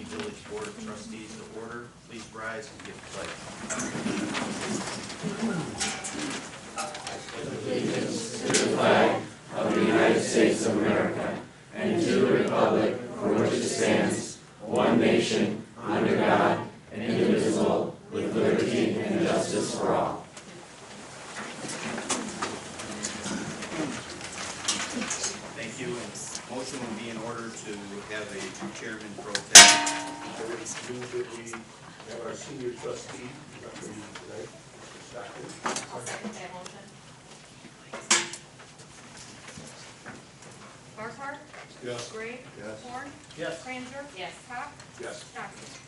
Monee Village Board of Trustees to order. Please rise and give pledge. Allegiance to the flag of the United States of America and to the republic for which it stands, one nation, under God, indivisible, with liberty and justice for all. Thank you. And motion would be in order to have a chairman pro tem. I would move that we have our senior trustee represented tonight. I'll second that motion. Barthard? Yes. Gray? Yes. Horn? Yes. Franzer? Yes. Pop? Yes. Johnson?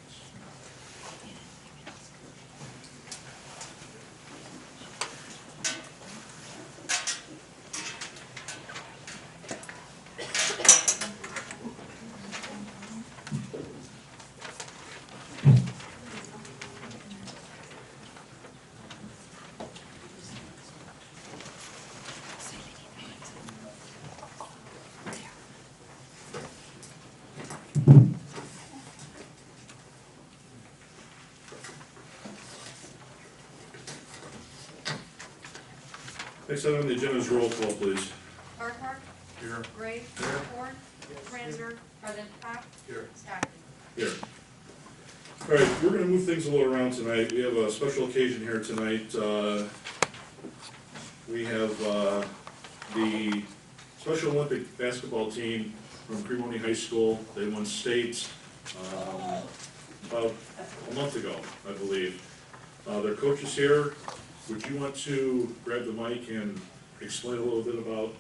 Next item on the agenda is roll call, please. Barthard? Here. Gray? Here. Horn? Franzer? President Pop? Here. Stockton? Here. All right, we're going to move things a little around tonight. We have a special occasion here tonight. We have the Special Olympic basketball team from Monee High School. They won state about a month ago, I believe. Their coach is here. Would you want to grab the mic and explain a little bit about?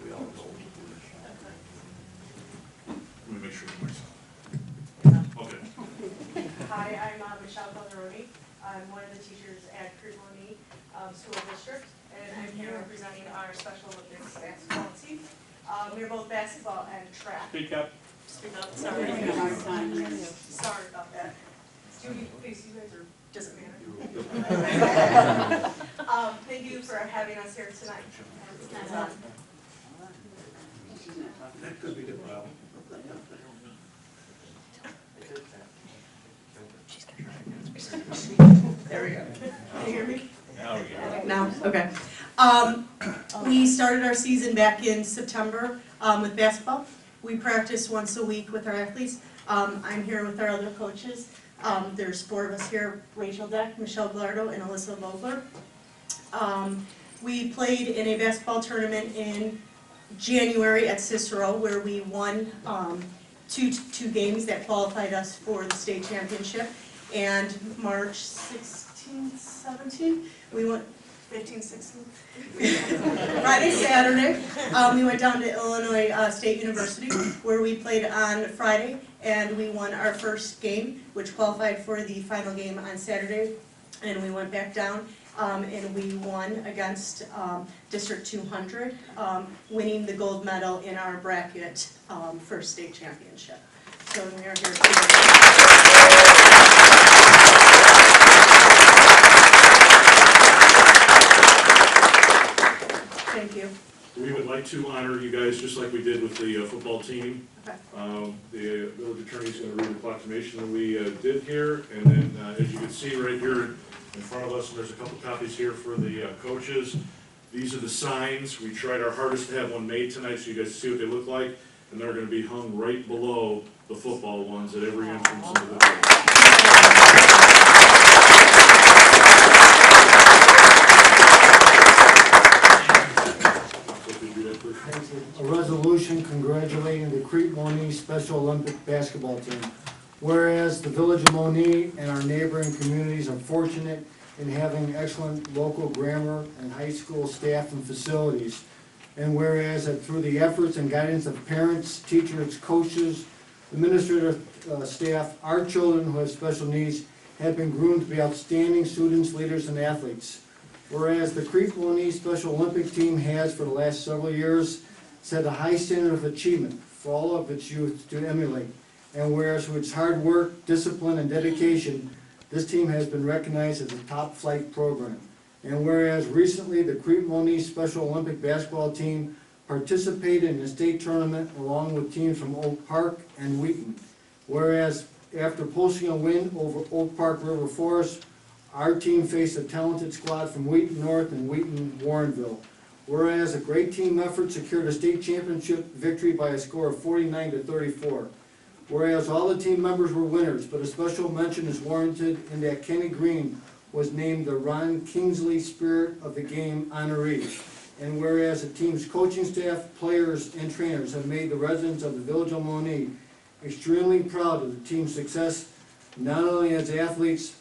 We all know. Let me make sure the mic's on. Okay. Hi, I'm Michelle Calderoni. I'm one of the teachers at Monee School District, and I'm here representing our Special Olympics basketball team. We're both basketball and track. Speak up. Speak up, sorry. Sorry about that. Do you face you guys, or doesn't matter? Thank you for having us here tonight. That could be the problem. There we go. Can you hear me? Now we go. No? Okay. We started our season back in September with basketball. We practice once a week with our athletes. I'm here with our other coaches. There's four of us here: Rachel Deck, Michelle Gallardo, and Alyssa Vogler. We played in a basketball tournament in January at Cicero, where we won two games that qualified us for the state championship. And March 16th, 17th, we went 15, 16. Friday, Saturday, we went down to Illinois State University, where we played on Friday, and we won our first game, which qualified for the final game on Saturday. And we went back down, and we won against District 200, winning the gold medal in our bracket for state championship. So we are here today. Thank you. We would like to honor you guys just like we did with the football team. Okay. The village attorney is going to read the proclamation that we did here, and then as you can see right here in front of us, and there's a couple copies here for the coaches. These are the signs. We tried our hardest to have one made tonight so you guys see what they look like, and they're going to be hung right below the football ones at every entrance into the building. A resolution congratulating the Monee Special Olympic basketball team. Whereas the village of Monee and our neighboring communities are fortunate in having excellent local grammar and high school staff and facilities. And whereas that through the efforts and guidance of parents, teachers, coaches, administrative staff, our children who have special needs have been groomed to be outstanding students, leaders, and athletes. Whereas the Monee Special Olympic team has, for the last several years, set a high standard of achievement for all of its youth to emulate. And whereas through its hard work, discipline, and dedication, this team has been recognized as a top flight program. And whereas recently the Monee Special Olympic basketball team participated in the state tournament along with teams from Oak Park and Wheaton. Whereas after posting a win over Oak Park River Forest, our team faced a talented squad from Wheaton North and Wheaton Warrenville. Whereas a great team effort secured a state championship victory by a score of 49-34. Whereas all the team members were winners, but a special mention is warranted in that Kenny Green was named the Ron Kingsley Spirit of the Game honoree. And whereas the team's coaching staff, players, and trainers have made the residents of the Village of Monee extremely proud of the team's success, not only as athletes,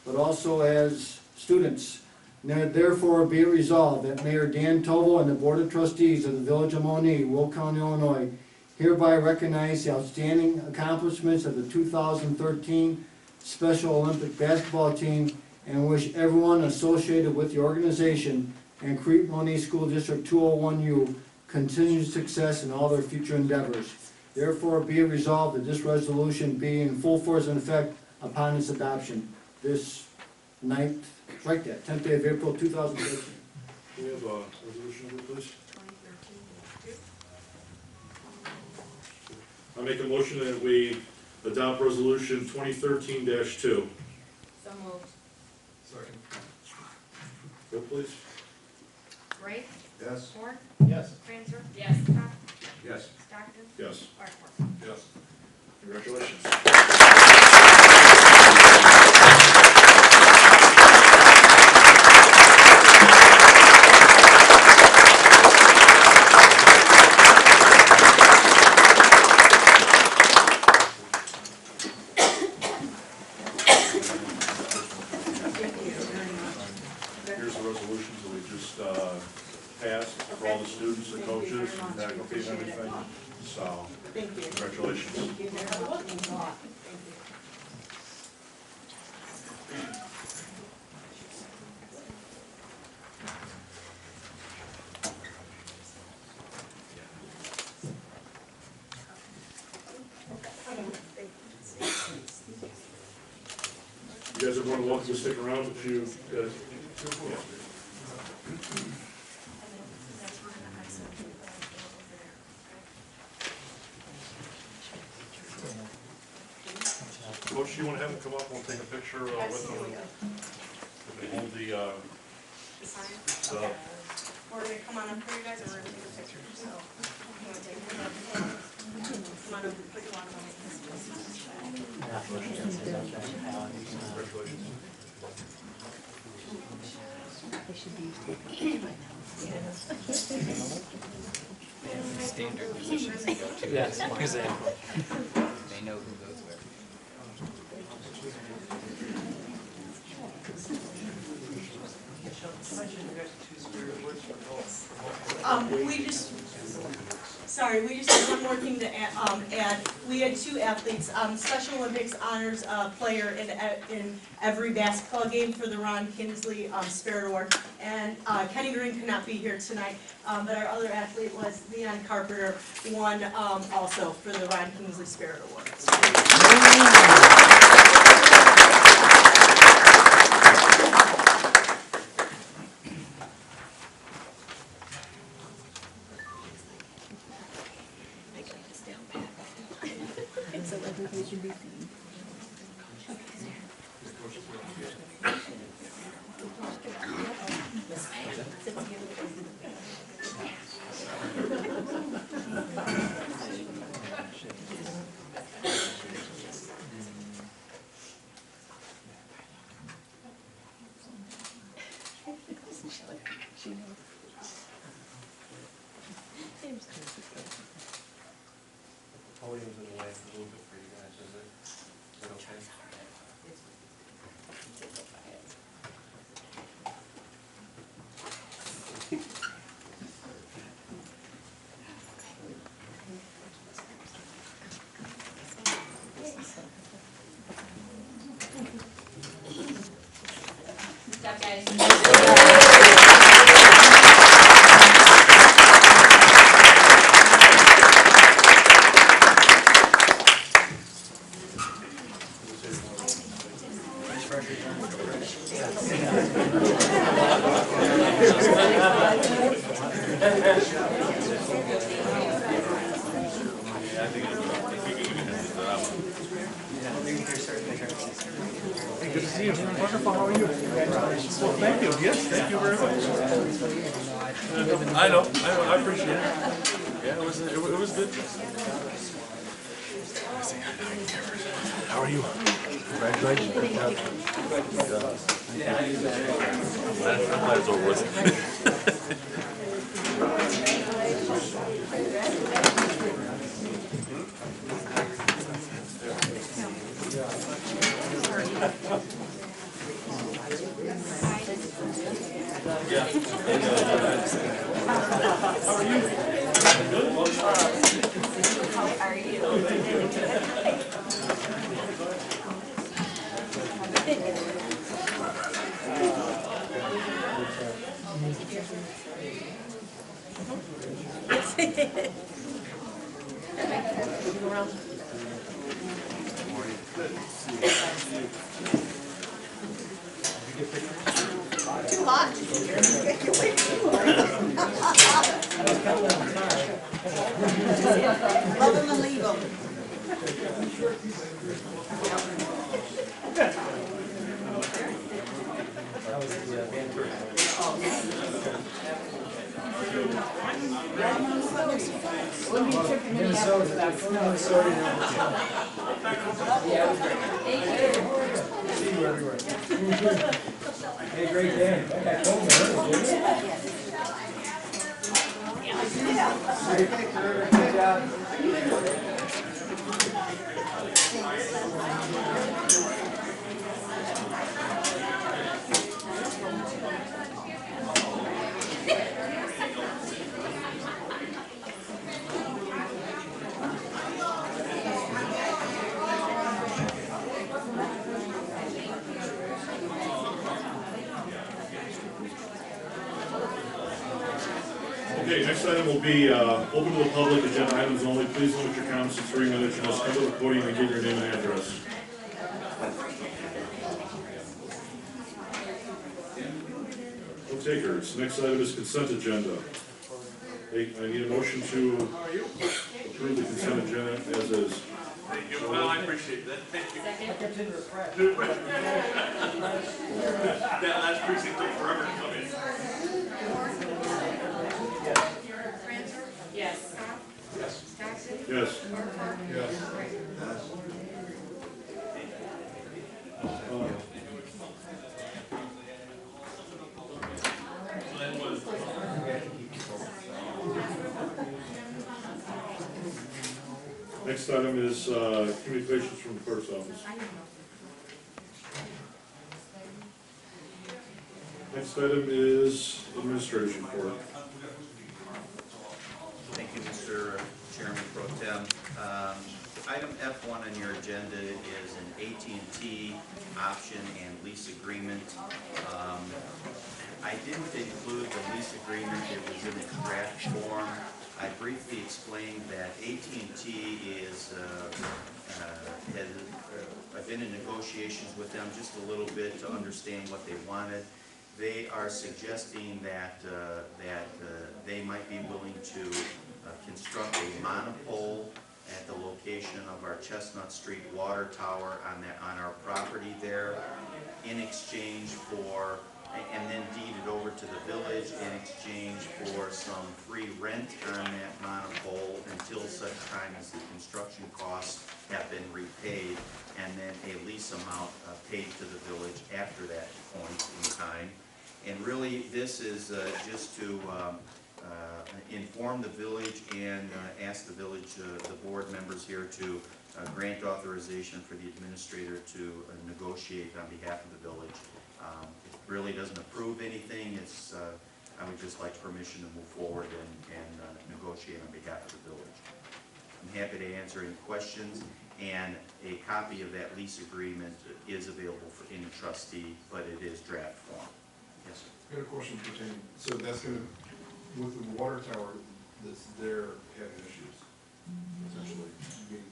but also as students. Now therefore be it resolved that Mayor Dan Tovo and the Board of Trustees of the Village of Monee, Will County, Illinois, hereby recognize the outstanding accomplishments of the 2013 Special Olympic basketball team and wish everyone associated with the organization and Crete Monee School District 201U continued success in all their future endeavors. Therefore be it resolved that this resolution be in full force and effect upon its adoption this 9th, right there, 10th day of April 2013. Can we have a resolution number, please? 2013-2. I make a motion that we adopt resolution 2013-2. So moved. Second. Vote please. Wright? Yes. Horn? Yes. Franzer? Yes. Pop? Yes. Stockton? Yes. Barnhart? Yes. Congratulations. Here's the resolutions that we just passed for all the students, the coaches, and faculty and everything. So, Thank you. congratulations. Thank you very much. Thank you. You guys are more than welcome to stick around if you guys. Yeah. Coach, you want to have them come up and we'll take a picture with them? Absolutely. Hold the, The sign? the, Okay. We're gonna come on up for you guys, and we're gonna take a picture, so. You wanna take it? Come on up, put your water on it. congratulations. Standard positions to go to. Yes, exactly. They know who goes where. We just had one more thing to add. We had two athletes, Special Olympics honors player in every basketball game for the Ron Kingsley Spirit Award. And Kenny Green could not be here tonight, but our other athlete was Leon Carpenter, won also for the Ron Kingsley Spirit Award. Should be seen. She knows. Podium's in the way a little bit for you guys, is it okay? Hey, good to see you. Wonderful, how are you? Well, thank you, yes, thank you very much. I know, I appreciate it. Yeah, it was good. How are you? Congratulations. I'm glad it's over with. Too hot. Love them and leave them. Hey, great day. Okay, cool, man. Good job. Okay, next item will be open to the public, agenda items only. Please limit your comments to 3 minutes. You must come to the podium and give your name and address. No takers. Next item is consent agenda. Hey, I need a motion to approve the consent agenda as is. Thank you, well, I appreciate that, thank you. Second. That last precinct took forever to come in. Francis? Yes. Yes. Jackson? Yes. Parker? Yes. Wright? Next item is communications from the clerk's office. Next item is administrator's report. Thank you, Mr. Chairman Pro Tem. Item F1 on your agenda is an AT&T option and lease agreement. I didn't include the lease agreement, it was in its draft form. I briefly explained that AT&T is, I've been in negotiations with them just a little bit to understand what they wanted. They are suggesting that, they might be willing to construct a monopole at the location of our Chestnut Street water tower on our property there in exchange for, and then deed it over to the village in exchange for some free rent on that monopole until such time as the construction costs have been repaid, and then a lease amount paid to the village after that point in time. And really, this is just to inform the village and ask the village, the board members here to grant authorization for the administrator to negotiate on behalf of the village. It really doesn't approve anything. It's, I would just like permission to move forward and negotiate on behalf of the village. I'm happy to answer any questions, and a copy of that lease agreement is available for any trustee, but it is draft form. Yes, sir. I got a question pertaining, so that's gonna, with the water tower that's there having issues, essentially, being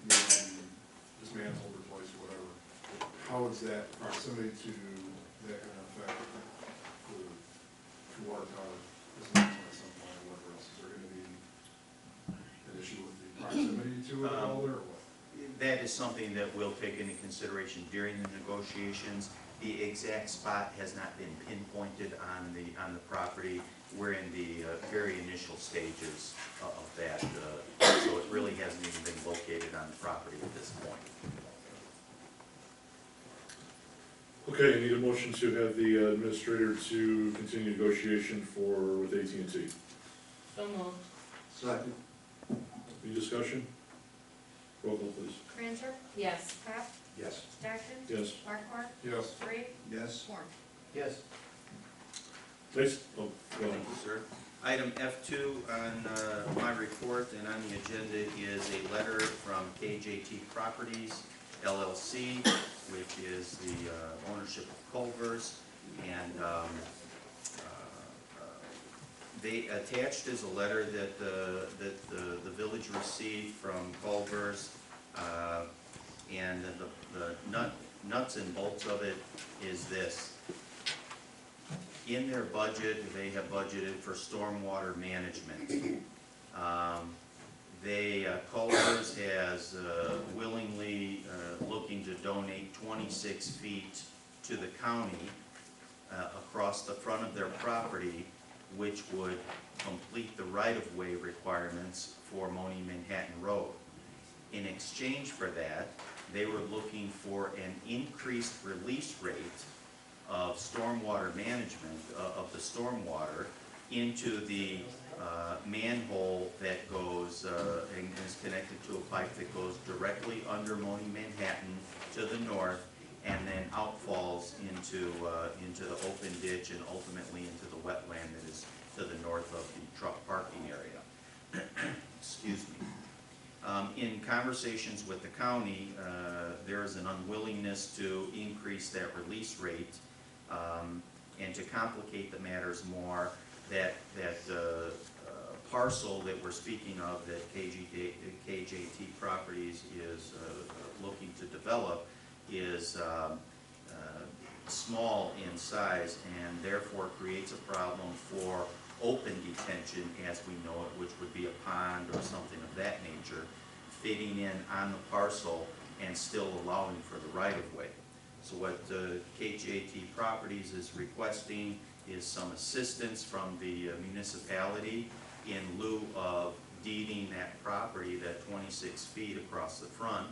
dismantled, replaced, or whatever, how is that proximity to that gonna affect the water tower dismantling at some point, or whatever else? Is there gonna be proximity to it all there, or what? That is something that we'll take into consideration during the negotiations. The exact spot has not been pinpointed on the property. We're in the very initial stages of that, so it really hasn't even been located on the property at this point. Okay, I need a motion to have the administrator to continue negotiation with AT&T. So moved. Second. Any discussion? Roll call, please. Cranzer? Yes. Pop? Yes. Stockton? Yes. Markmore? Yes. Bree? Yes. Warren? Yes. Next, oh, go Thank ahead. you, sir. Item F2 on my report and on the agenda is a letter from KJT Properties LLC, which is the ownership of Culver's, and they attached is a letter that the village received from Culver's, and the nuts and bolts of it is this. In their budget, they have budgeted for stormwater management. Culver's has willingly looking to donate 26 feet to the county across the front of their property, which would complete the right-of-way requirements for Monee Manhattan Road. In exchange for that, they were looking for an increased release rate of stormwater management, of the stormwater, into the manhole that goes and is connected to a pipe that goes directly under Monee Manhattan to the north, and then outfalls into the open ditch and ultimately into the wetland that is to the north of the truck parking area. Excuse me. In conversations with the county, there is an unwillingness to increase that release rate, and to complicate the matters more, that parcel that we're speaking of that KJT Properties is looking to develop is small in size, and therefore creates a problem for open detention as we know it, which would be a pond or something of that nature, fitting in on the parcel and still allowing for the right-of-way. So what KJT Properties is requesting is some assistance from the municipality in lieu of deeding that property, that 26 feet across the front.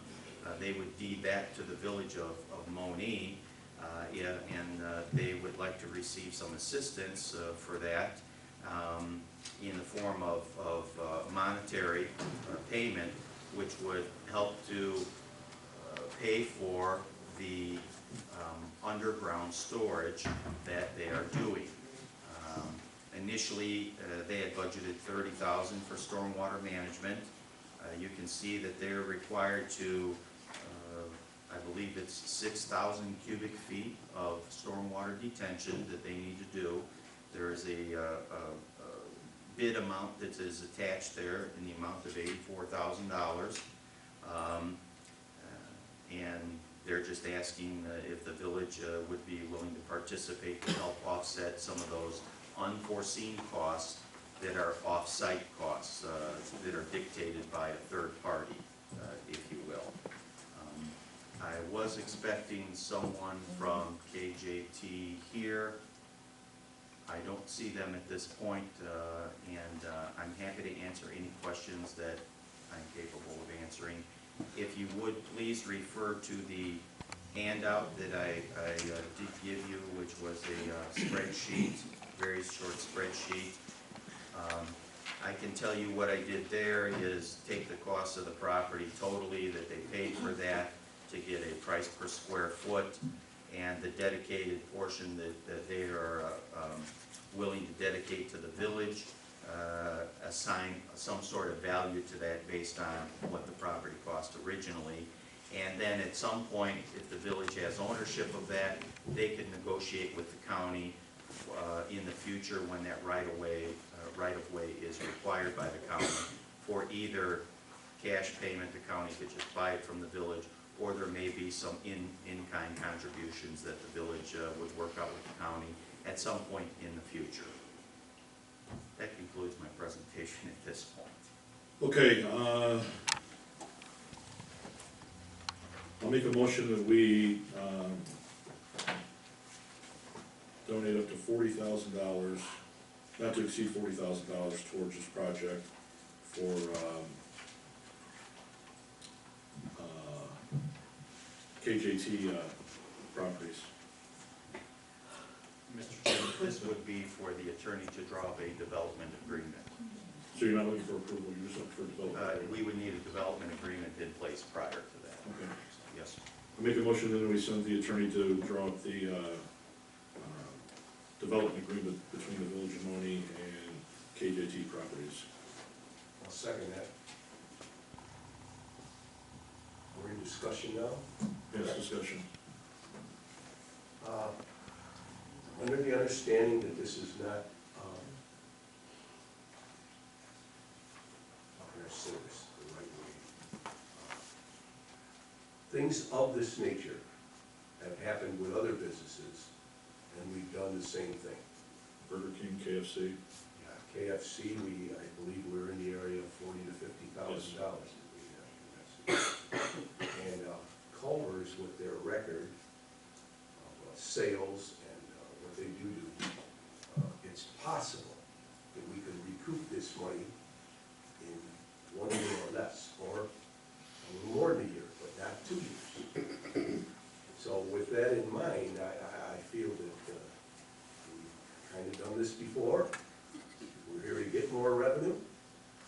They would deed that to the village of Monee, and they would like to receive some assistance for that in the form of monetary payment, which would help to pay for the underground storage that they are doing. Initially, they had budgeted $30,000 for stormwater management. You can see that they're required to, I believe it's 6,000 cubic feet of stormwater detention that they need to do. There is a bid amount that is attached there in the amount of $84,000. And they're just asking if the village would be willing to participate to help offset some of those unforeseen costs that are off-site costs that are dictated by a third party, if you will. I was expecting someone from KJT here. I don't see them at this point, and I'm happy to answer any questions that I'm capable of answering. If you would please refer to the handout that I did give you, which was a spreadsheet, very short spreadsheet. I can tell you what I did there is take the cost of the property totally that they paid for that to get a price per square foot, and the dedicated portion that they are willing to dedicate to the village, assign some sort of value to that based on what the property cost originally. And then at some point, if the village has ownership of that, they can negotiate with the county in the future when that right-of-way is required by the county for either cash payment. The county could just buy it from the village, or there may be some in-kind contributions that the village would work out with the county at some point in the future. That concludes my presentation at this point. Okay, make a motion that we, donate up to $40,000, not to exceed $40,000 towards this project for, KJT, properties. Mr. Chairman, this would be for the attorney to draw up a development agreement. So you're not looking for approval, you're just looking for development? We would need a development agreement in place prior to that. Okay. Yes. I make a motion then that we send the attorney to draw up the, development agreement between the Village of Monee and KJT properties. I'll second that. We're in discussion now. Yes, discussion. Under the understanding that this is not, how can I say this the right way? Things of this nature have happened with other businesses, and we've done the same thing. Burger King, KFC. KFC, I believe we're in the area of $40,000 to $50,000. And Culver's, with their record of sales and what they do, it's possible that we could recoup this money in 1 year or less, or a little more than a year, but not 2 years. So with that in mind, I feel that we've kind of done this before. We're here to get more revenue.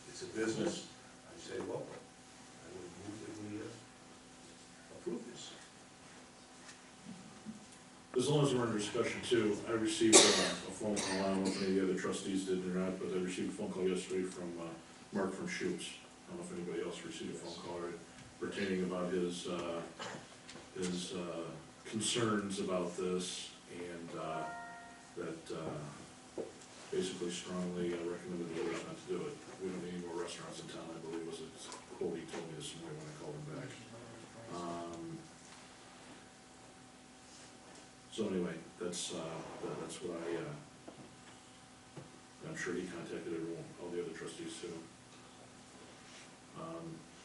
It's a business. I say welcome. I would move that we approve this. As long as we're in discussion too, I received a phone call, I don't know if any of the other trustees did or not, but I received a phone call yesterday from Mark from Shoots. I don't know if anybody else received a phone call pertaining about his concerns about this, and that basically strongly recommended the village not to do it. We don't need any more restaurants in town, I believe was a quote he told me this morning when I called him back. So anyway, that's what I'm sure he contacted everyone, all the other trustees too.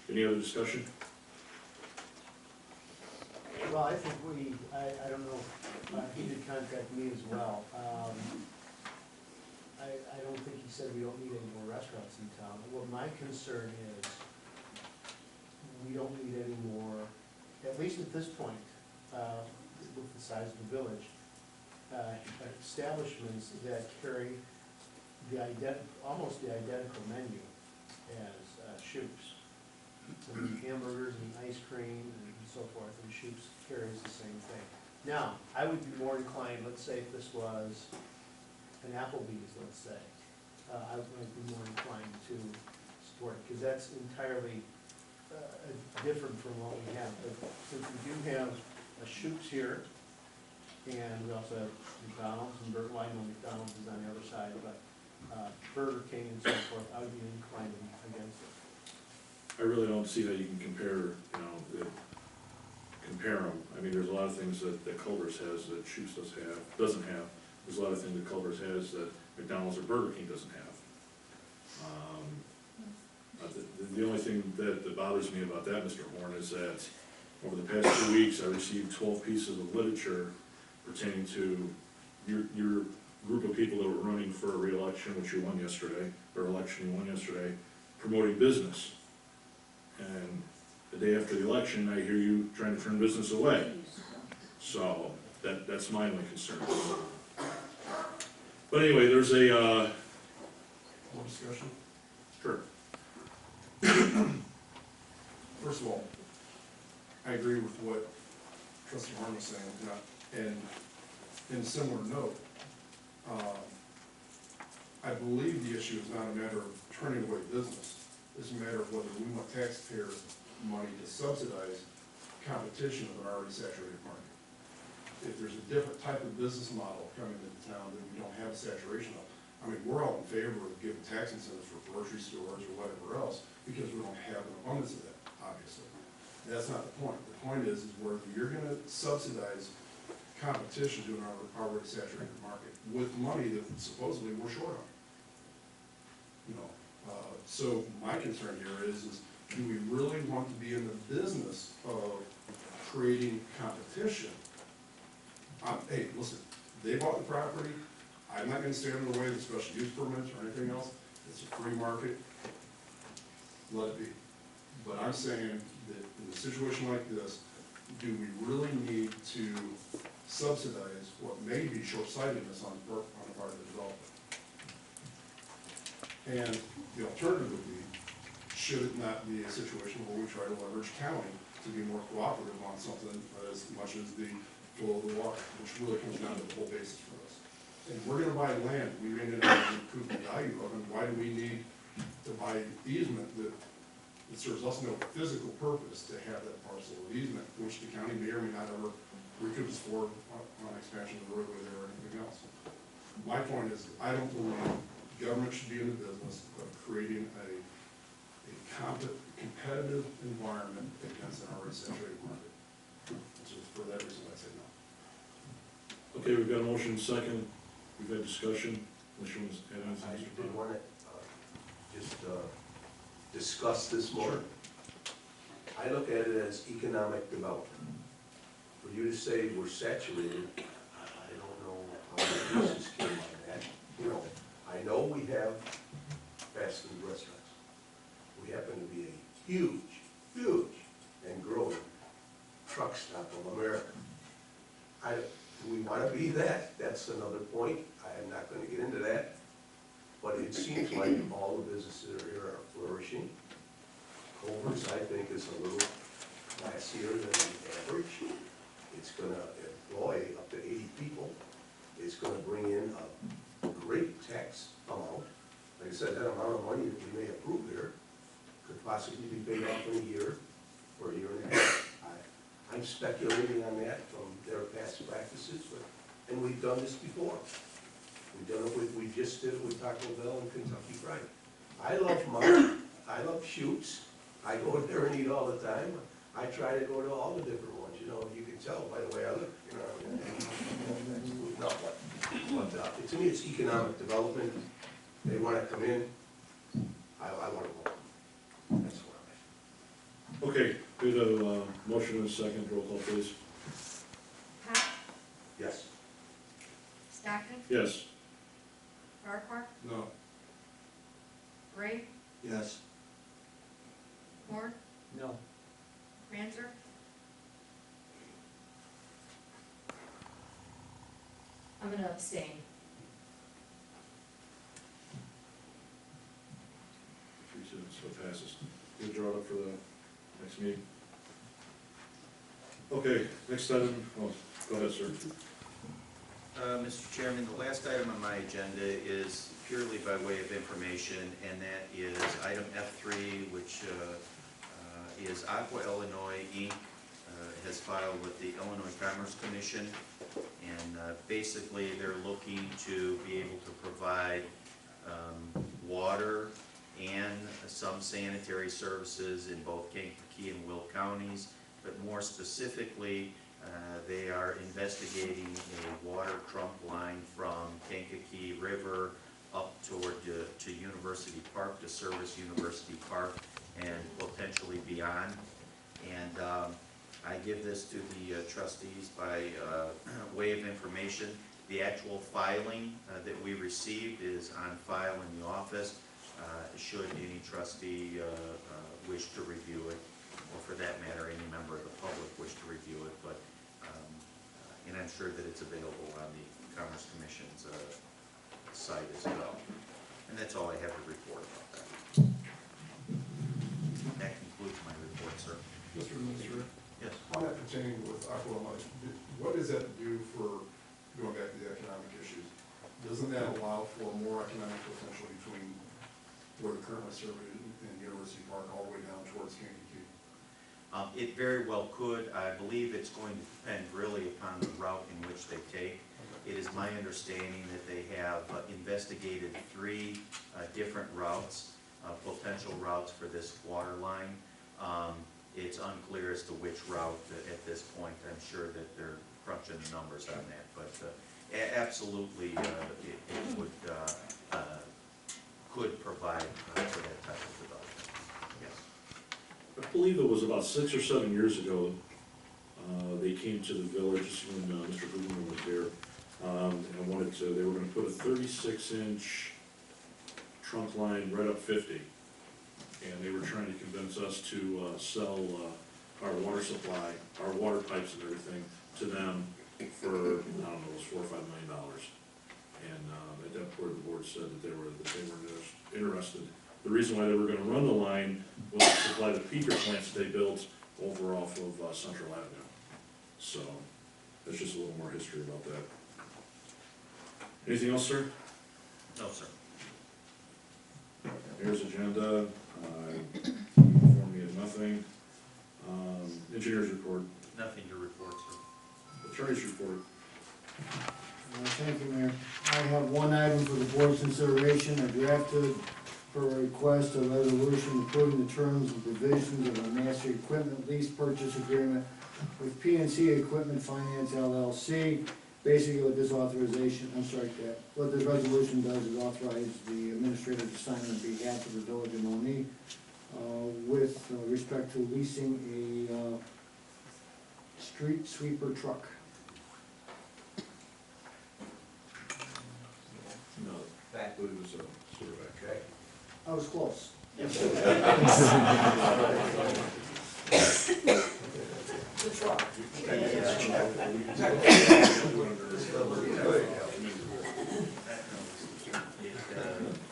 Any other discussion? Well, I think I don't know, he did contact me as well. I don't think he said we don't need any more restaurants in town. What my concern is, we don't need any more, at least at this point, with the size of the village, establishments that carry almost the identical menu as Shoops. I mean, hamburgers and ice cream and so forth, and Shoops carries the same thing. Now, I would be more inclined, let's say if this was an Applebee's, let's say, I might be more inclined to support it, because that's entirely different from what we have. But since we do have a Shoops here, and we also have McDonald's and Burger, well, I know McDonald's is on the other side, but Burger King and so forth, I would be inclined against it. I really don't see how you can compare them. I mean, there's a lot of things that Culver's has that Shoops doesn't have. There's a lot of things that Culver's has that McDonald's or Burger King doesn't have. The only thing that bothers me about that, Mr. Horn, is that over the past 2 weeks, I received 12 pieces of literature pertaining to your group of people that were running for a re-election, which you won yesterday, or election you won yesterday, promoting business. And the day after the election, I hear you trying to turn business away. So that's my only concern. But anyway, there's a, More discussion? sure. First of all, I agree with what Trustee Horn was saying, and in a similar note, I believe the issue is not a matter of turning away business. It's a matter of whether we want taxpayer money to subsidize competition of an already saturated market. If there's a different type of business model coming into town that we don't have saturation of, I mean, we're all in favor of giving tax incentives for grocery stores or whatever else, because we don't have an abundance of that, obviously. That's not the point. The point is whether you're gonna subsidize competition to an already saturated market with money that supposedly we're short on. You know, so my concern here is do we really want to be in the business of creating competition. Hey, listen, they bought the property, I'm not gonna stand in the way of the special use permits or anything else, it's a free market, let it be. But I'm saying that in a situation like this, do we really need to subsidize what may be short-sightedness on the part of the developer? And the alternative would be, should it not be a situation where we try to leverage county to be more cooperative on something as much as the flow of the water, which really comes down to the whole basis for us. And we're gonna buy land, we may not recoup the value of, and why do we need to buy easement that serves us no physical purpose to have that parcel of easement, which the county may or may not ever recoup us for on expansion of the roadway there or anything else. My point is, I don't believe government should be in the business of creating a competitive environment against an already saturated market. So for that reason, I'd say no. Okay, we've got a motion second, we've had discussion, unless you want to add anything, I Mr. did Brown? want to just discuss this more. I look at it as economic development. For you to say we're saturated, I don't know how the business came on that. You know, I know we have fast food restaurants. We happen to be a huge and growing truck stop of America. Do we want to be that? That's another point. I am not going to get into that. But it seems like all the businesses that are here are flourishing. Culver's, I think, is a little classier than the average. It's going to employ up to 80 people. It's going to bring in a great tax amount. Like I said, that amount of money that we may approve here could possibly be paid off in a year or a year and a half. I'm speculating on that from their past practices, and we've done this before. We just did it with Taco Bell and Kentucky Fried. I love mine. I love Shoots. I go there and eat all the time. I try to go to all the different ones. You know, you can tell by the way I look. You know, no, but to me, it's economic development. They want to come in. I want to go. That's what I'm at. Okay, we have a motion and a second, roll call please. Pop, Yes. Stockton, Yes. Farquhar, No. Gray, Yes. Horn, No. Ranser, I'm gonna abstain. 3-2, so it passes. We'll draw it up for the next meeting. Okay, next item, oh, go ahead, sir. Mr. Chairman, the last item on my agenda is purely by way of information, and that is item F3, which is Aqua Illinois, Inc. Has filed with the Illinois Commerce Commission, and basically they're looking to be able to provide water and some sanitary services in both Kankakee and Will counties, but more specifically, they are investigating a water trunk line from Kankakee River up toward to University Park, to service University Park and potentially beyond. And I give this to the trustees by way of information. The actual filing that we received is on file in the office, should any trustee wish to review it, or for that matter, any member of the public wish to review it. But and I'm sure that it's available on the Commerce Commission's site as well. And that's all I have to report about that. That concludes my report, sir. Mr. Administrator? Yes. On that pertaining with Aqua Illinois, what does that do for, going back to the economic issues? Doesn't that allow for more economic potential between where the currently surveyed in University Park all the way down towards Kankakee? It very well could. I believe it's going to depend really upon the route in which they take. It is my understanding that they have investigated 3 different routes, potential routes for this water line. It's unclear as to which route at this point. I'm sure that they're crunching the numbers on that, but absolutely it would could provide for that type of development. Yes. I believe it was about 6 or 7 years ago, they came to the village, this is when Mr. Boomer was here, and wanted to, they were gonna put a 36-inch trunk line right up 50. And they were trying to convince us to sell our water supply, our water pipes and everything to them for, I don't know, it was $4 or $5 million. And at that point, the board said that they were interested. The reason why they were gonna run the line was to supply the peaker plants that they built over off of Central Avenue. So, that's just a little more history about that. Anything else, sir? No, sir. Mayor's agenda, informed me of nothing. Engineer's report, Nothing to report, sir. attorney's report. Thank you, Mayor. I have one item for the board's consideration. I drafted for a request a resolution approving the terms and provisions of a master equipment lease purchase agreement with PNC Equipment Finance LLC. Basically, what this authorization, what this resolution does is authorize the administrator to sign on behalf of the village of Monee with respect to leasing a street sweeper truck. No, I believe it was a sewer vac. Okay. I was close. The truck.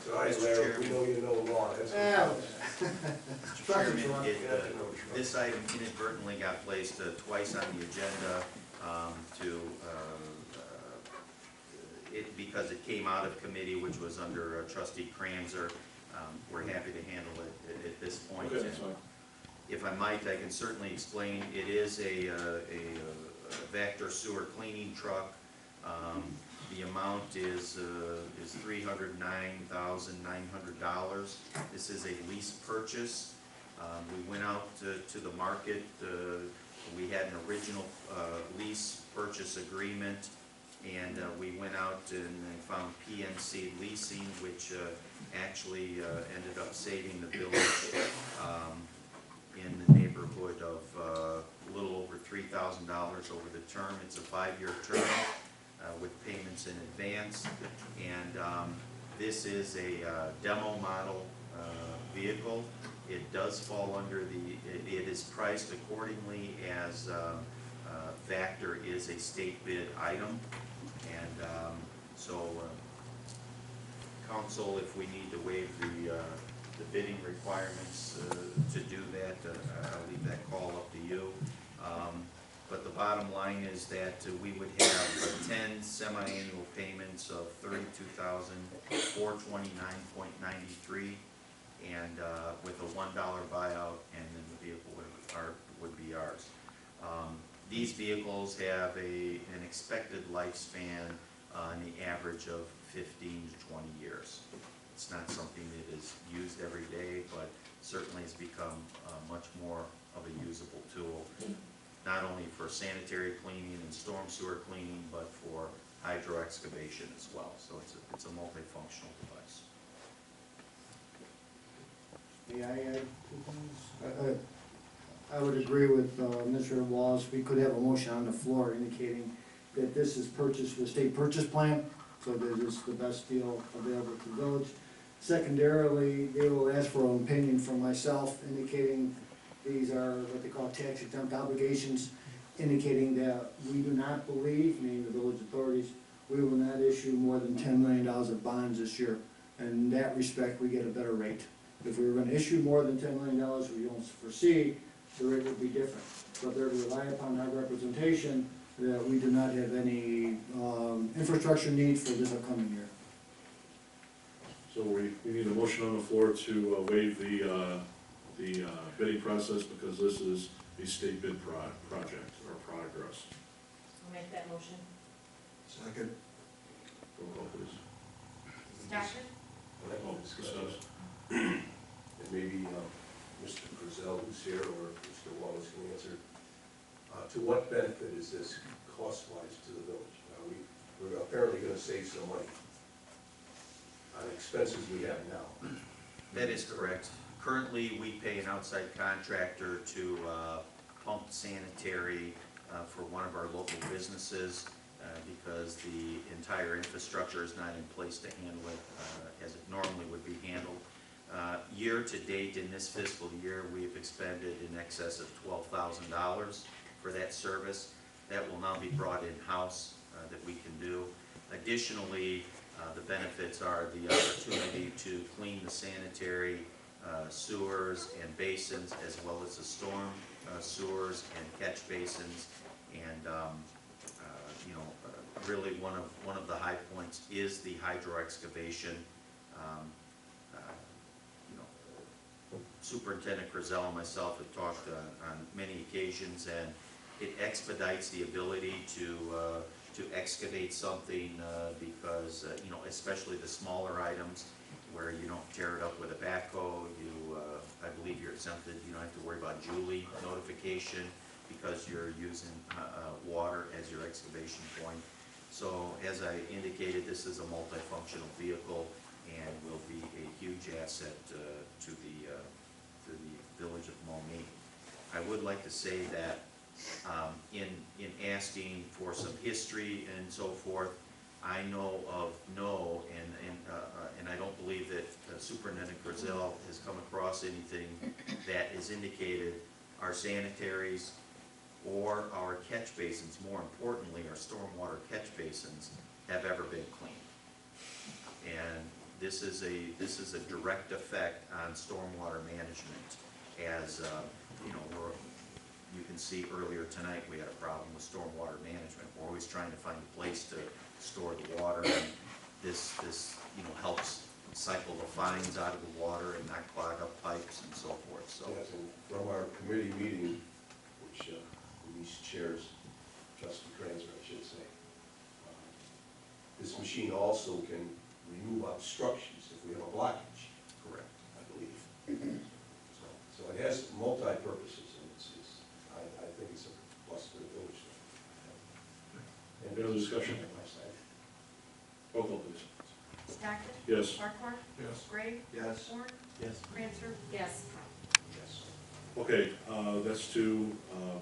So I, Larry, we know you know law, that's. Mr. Chairman, this item inadvertently got placed twice on the agenda because it came out of committee, which was under trustee Kranzer. We're happy to handle it at this point. Okay, that's fine. If I might, I can certainly explain. It is a Vector sewer cleaning truck. The amount is $309,900. This is a lease purchase. We went out to the market. We had an original lease purchase agreement, and we went out and found PNC Leasing, which actually ended up saving the village in the neighborhood of a little over $3,000 over the term. It's a 5-year term with payments in advance, and this is a demo model vehicle. It does fall under it is priced accordingly as Vector is a state bid item, and council, if we need to waive the bidding requirements to do that, I'll leave that call up to you. But the bottom line is that we would have 10 semi-annual payments of $32,429.93, and with a $1 buyout, and then the vehicle would be ours. These vehicles have an expected lifespan on the average of 15 to 20 years. It's not something that is used every day, but certainly has become much more of a usable tool, not only for sanitary cleaning and storm sewer cleaning, but for hydro excavation as well. So it's a multifunctional device. Yeah, I would agree with Mr. Wallace. We could have a motion on the floor indicating that this is purchased with state purchase plan, so that it's the best deal available to the village. Secondarily, they will ask for an opinion from myself indicating these are what they call tax exempt obligations, indicating that we do not believe, meaning the village authorities, we will not issue more than $10 million of bonds this year. In that respect, we get a better rate. If we were going to issue more than $10 million, we don't foresee, the rate would be different. But they rely upon our representation that we do not have any infrastructure needs for this upcoming year. So we need a motion on the floor to waive the bidding process, because this is a state bid project or progress. I'll make that motion. Second. Roll call, please. Stockton? And maybe Mr. Frizzell, who's here, or Mr. Wallace can answer. To what benefit is this cost-wise to the village? We're apparently going to save some money on expenses we have now. That is correct. Currently, we pay an outside contractor to pump sanitary for one of our local businesses because the entire infrastructure is not in place to handle it as it normally would be handled. Year to date in this fiscal year, we have expended in excess of $12,000 for that service. That will now be brought in-house that we can do. Additionally, the benefits are the opportunity to clean the sanitary sewers and basins, as well as the storm sewers and catch basins. And you know, really one of the high points is the hydro excavation. You know, Superintendent Crizel and myself have talked on many occasions, and it expedites the ability to excavate something because you know, especially the smaller items where you don't tear it up with a backhoe. You, I believe you're exempted. You don't have to worry about Julie notification because you're using water as your excavation point. So as I indicated, this is a multifunctional vehicle and will be a huge asset to the village of Monee. I would like to say that in asking for some history and so forth, I know of no, and I don't believe that Superintendent Crizel has come across anything that has indicated our sanitaries or our catch basins, more importantly, our stormwater catch basins, have ever been cleaned. And this is a direct effect on stormwater management. As you know, you can see earlier tonight we had a problem with stormwater management. We're always trying to find a place to store the water, and this you know, helps cycle the fines out of the water and not clog up pipes and so forth. So Yes, and from our committee meeting, which Louise chairs, Trustee Kranzer, I should say, this machine also can remove obstructions if we have a blockage. correct. I believe. So it has multi-purposes, and I think it's a plus for the village. Any other discussion? Roll call, please. Stockton? Yes. Farquhar? Yes. Gray? Yes. Horn? Yes. Crancer? Yes. Yes. Okay, that's to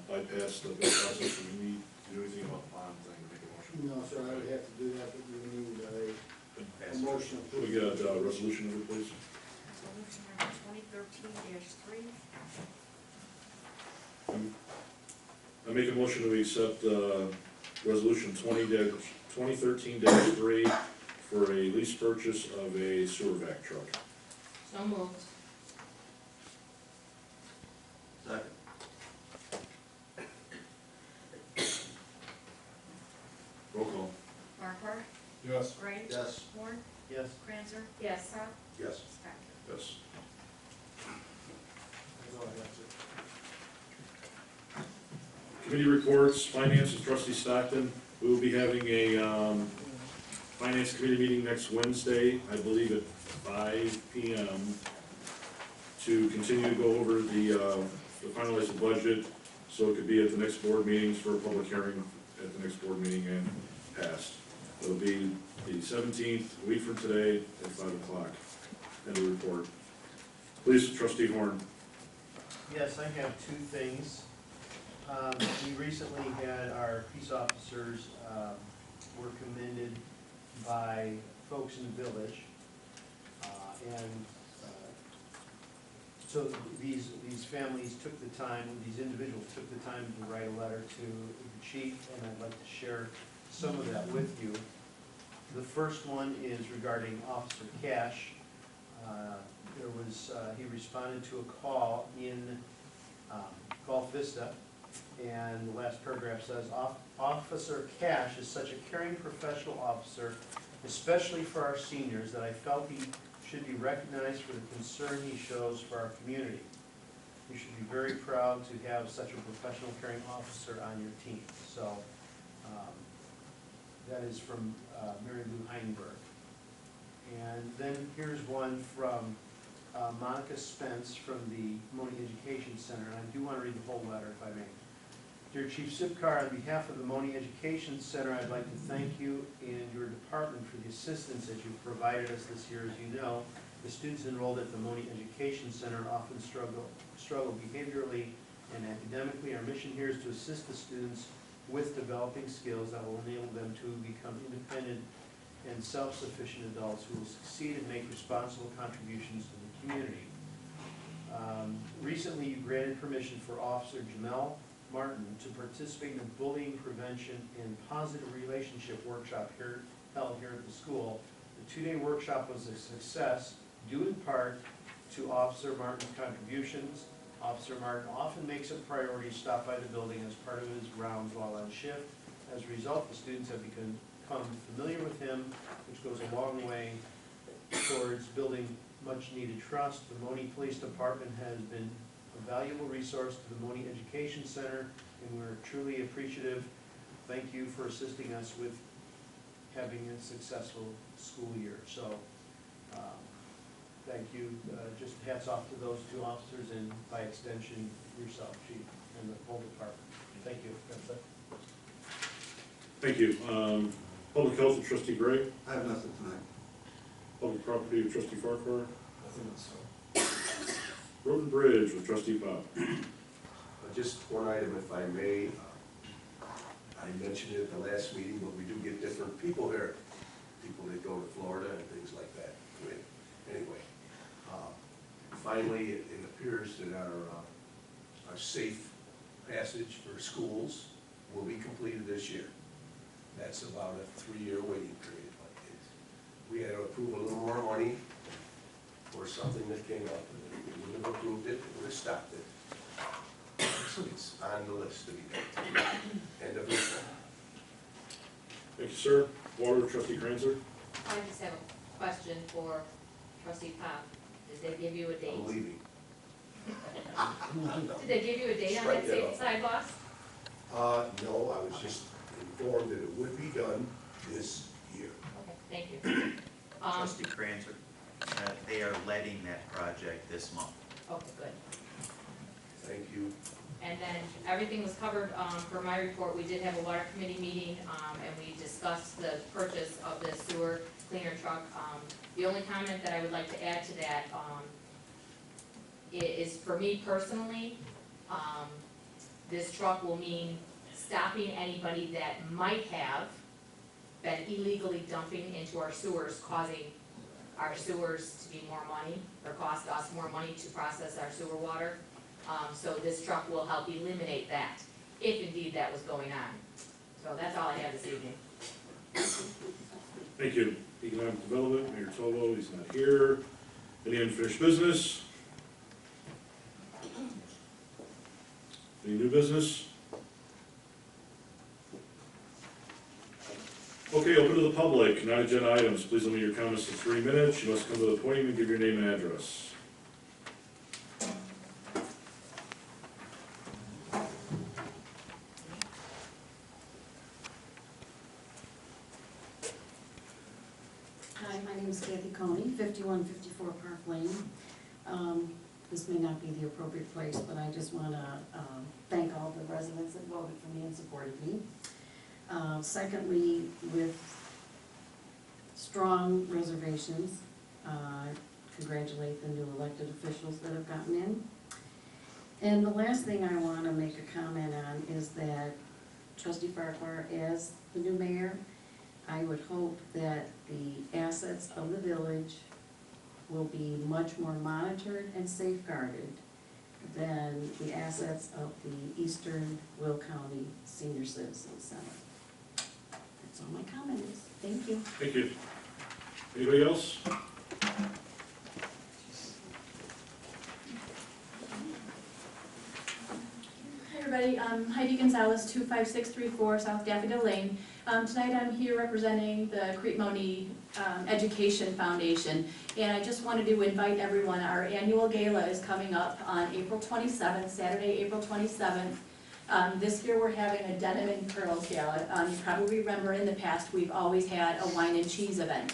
bypass the bid process. Do we need to do anything about the bond thing to make a motion? No, sir, I would have to do that, but we need a motion. We got a resolution number, please. Resolution number 2013-3. I make a motion to accept resolution 2013-3 for a lease purchase of a sewer vac truck. So moved. Second. Roll call. Farquhar? Yes. Gray? Yes. Horn? Yes. Crancer? Yes. Pop? Yes. Stockton? Yes. Committee reports, Finance and Trustee Stockton. We will be having a Finance Committee meeting next Wednesday, I believe at 5 p.m. to continue to go over the finalize the budget, so it could be at the next board meetings for a public hearing at the next board meeting and passed. It'll be the 17th, a week from today, at 5 o'clock. End of report. Please, Trustee Horn. Yes, I have two things. We recently had our peace officers were commended by folks in the village. So these families took the time, these individuals took the time to write a letter to the chief, and I'd like to share some of that with you. The first one is regarding Officer Cash. He responded to a call in Gulf Vista, and the last paragraph says, Officer Cash is such a caring professional officer, especially for our seniors, that I felt he should be recognized for the concern he shows for our community. You should be very proud to have such a professional, caring officer on your team. So that is from Mary Lou Heinberg. And then here's one from Monica Spence from the Monee Education Center, and I do want to read the whole letter if I may. Dear Chief Sipcar, on behalf of the Monee Education Center, I'd like to thank you and your department for the assistance that you've provided us this year. As you know, the students enrolled at the Monee Education Center often struggle behaviorally And academically, our mission here is to assist the students with developing skills that will enable them to become independent and self-sufficient adults who will succeed and make responsible contributions to the community. Recently, you granted permission for Officer Jamel Martin to participate in the bullying prevention and positive relationship workshop held here at the school. The two-day workshop was a success, due in part to Officer Martin's contributions. Officer Martin often makes a priority to stop by the building as part of his rounds while on shift. As a result, the students have become familiar with him, which goes a long way towards building much-needed trust. The Monee Police Department has been a valuable resource to the Monee Education Center, and we're truly appreciative. Thank you for assisting us with having a successful school year. So, thank you. Just hats off to those two officers and by extension yourself, Chief, and the whole department. Thank you. That's it. Thank you. Public Health with Trustee Gray. I have nothing tonight. Public Property with Trustee Farquhar. Nothing else. Road and Bridge with Trustee Pop. Just one item, if I may. I mentioned it at the last meeting, but we do get different people here. People that go to Florida and things like that. Anyway, finally, it appears that our safe passage for schools will be completed this year. That's about a 3-year waiting period. We had to approve a little more money for something that came up, and if we wouldn't have approved it, we would have stopped it. So it's on the list to be done. End of report. Thank you, sir. Water with Trustee Kranzer. I just have a question for Trustee Pop. Did they give you a date? I'm leaving. Did they give you a date on Strike that that safety off. sidewalks? No, I was just informed that it would be done this year. Okay, thank you. Trustee Kranzer, they are letting that project this month. Okay, good. Thank you. And then everything was covered, for my report. We did have a water committee meeting, and we discussed the purchase of the sewer cleaner truck. The only comment that I would like to add to that, is for me personally, this truck will mean stopping anybody that might have been illegally dumping into our sewers, causing our sewers to be more money, or cost us more money to process our sewer water. So this truck will help eliminate that, if indeed that was going on. So that's all I have this evening. Thank you. Economic Development, Mayor Tolo, he's not here. Any unfinished business? Any new business? Okay, open to the public, non-agenda items. Please limit your comments to 3 minutes. You must come to the podium and give your name and address. Hi, my name is Kathy Coney, 5154 Park Lane. This may not be the appropriate place, but I just want to thank all the residents that voted for me and supported me. Secondly, with strong reservations, congratulate the new elected officials that have gotten in. And the last thing I want to make a comment on is that Trustee Farquhar, as the new mayor, I would hope that the assets of the village will be much more monitored and safeguarded than the assets of the Eastern Will County Senior Citizens Center. That's all my comment is. Thank you. Thank you. Anybody else? Hi everybody, Heidi Gonzalez, 25634 South Daffodil Lane. Tonight I'm here representing the Crete Monee Education Foundation, and I just wanted to invite everyone. Our annual gala is coming up on April 27th, Saturday, April 27th. This year we're having a Denim and Pearls Gala. You probably remember in the past we've always had a wine and cheese event.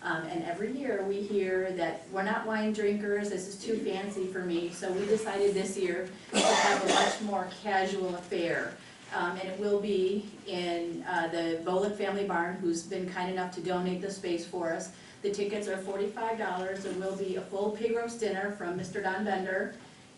And every year we hear that we're not wine drinkers, this is too fancy for me, so we decided this year to have a much more casual affair. And it will be in the Bolick Family Barn, who's been kind enough to donate the space for us. The tickets are $45. There will be a full pig roast dinner from Mr. Don Bender.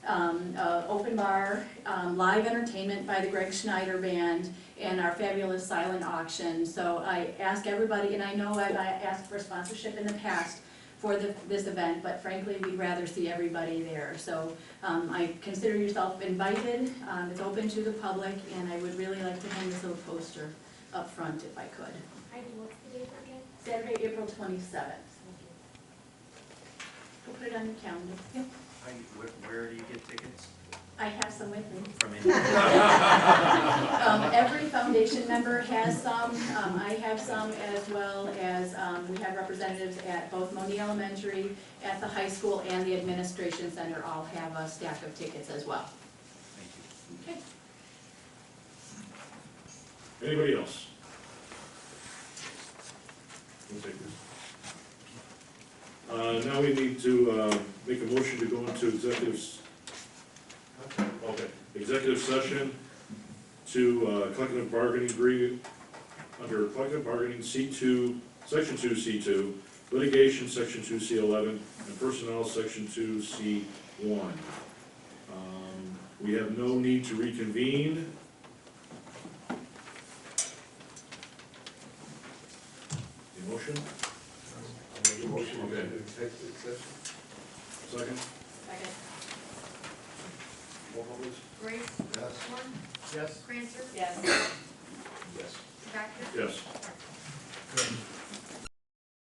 open bar, live entertainment by the Greg Schneider Band, and our fabulous silent auction. So I ask everybody, and I know I've asked for sponsorship in the past for this event, but frankly, we'd rather see everybody there. So I consider yourself invited. It's open to the public, and I would really like to hang this little poster up front if I could. Heidi, what's the date again? Saturday, April 27th. We'll put it on your calendar. Yep. Where do you get tickets? I have some with me. From India? Every foundation member has some. I have some, as well as we have representatives at both Monee Elementary, at the high school, and the administration center all have a stack of tickets as well. Thank you. Okay. Anybody else? We'll take this. Now we need to make a motion to go into executive session to collective bargaining agreement, under collective bargaining C2, Section 2C2, litigation, Section 2C11, and personnel, Section 2C1. We have no need to reconvene. The motion? I'll make a motion to go into executive session. Second? Second. Roll call, please. Grace? Yes. Horn? Yes? Crancer? Yes. Yes. Baxter? Yes.